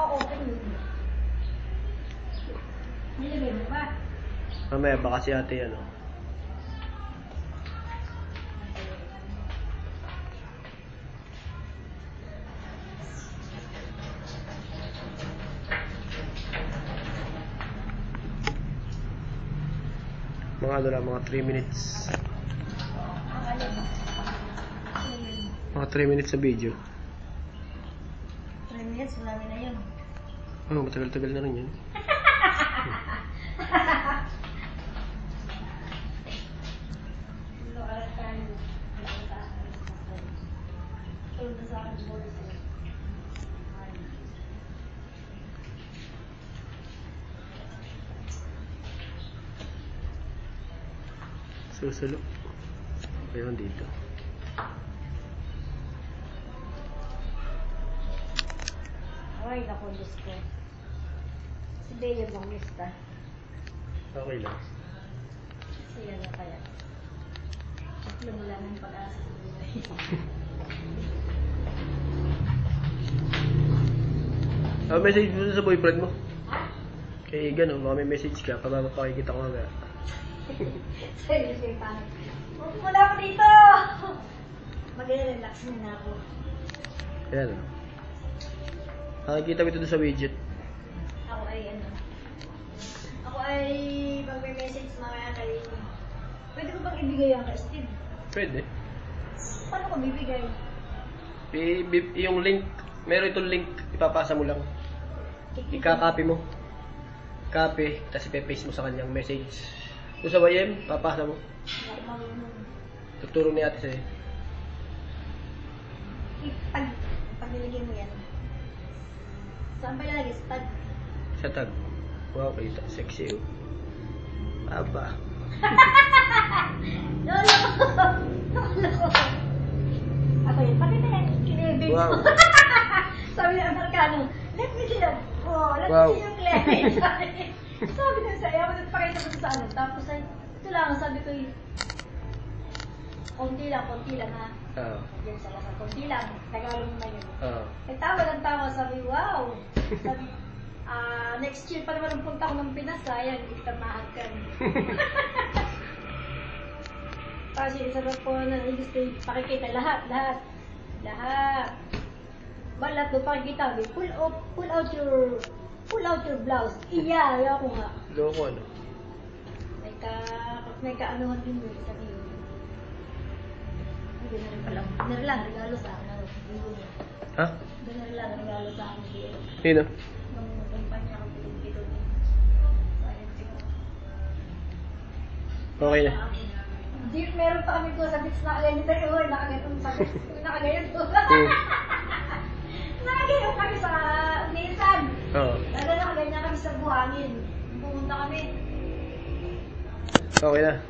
naka-open yun. Nilagay mo ba? Mamaya baka si ate ano. Mga ano lang, mga 3 minutes. Mga 3 minutes sa video. 3 minutes, marami na yun. Oh, matagal-tagal na rin yun. Susulo. Ayun dito. Ay, naku, Diyos ko. Si Bea bang lista? Okay lang. Siya na kaya. Tatlo mo lang ang pag-asa sa buhay. Message mo sa boyfriend mo. Ha? Kay Igan, baka may message ka. Pakikita ko nga. Seryoso yung pangit. Huwag mo na ako dito! Mag-relax na ako. Ayan o. Nakikita ko ito sa widget. Ako ay ano. Ako ay pag may message mamaya kay... Pwede ko bang ibigay yan kay Steve? Pwede. Paano ko bibigay? Yung link, meron itong link, ipapasa mo lang. Ika-copy mo. Copy, tapos ipe-paste mo sa kanyang message. Kung sa YM, papasa mo. Tuturo ni ate sa'yo. Pag nilagay mo yan. Saan ba ilalagay? Sa tag? Sa tag. Wow, kita. Sexy oh. Aba. Lolo ko! Lolo ko! Ako yun. Pati na yan. Kinibig ko. Wow. Sabi ng Amerikano, let me see that. Oh, let Wow. me see yung cleavage. Sabi na sa'yo, ako nagpakita ko sa ano. Tapos ay, ito lang, sabi ko yun. Konti lang ha. Oo. Yung sa kasal, konti lang. Tagalog na yun. Oo. Nagtawa ng tawa, sabi, wow. Sabi, next year pa naman ang punta ko ng Pinas, sayang, hindi ka maagkan. Kasi isa na po ng industry, pakikita lahat. Balat doon pakikita, pull out your blouse. Iya, ako nga. Loko ano? May ka-anuhan din mo, isa niyo. Hindi na rin pala. Dinner lang, regalo sa akin. Ha? Dinner lang, regalo sa akin. Sino? Nung kumpanya ko pinipito niya. Sayang siguro. Okay na. Di, meron pa kami ko sa bits na kagayon tayo. Nakaganyan sa bits. Nakagayon ko. Nakagayon kami sa Nissan. Oo. Nakagayon kami sa buhangin. Pumunta kami. Okay na.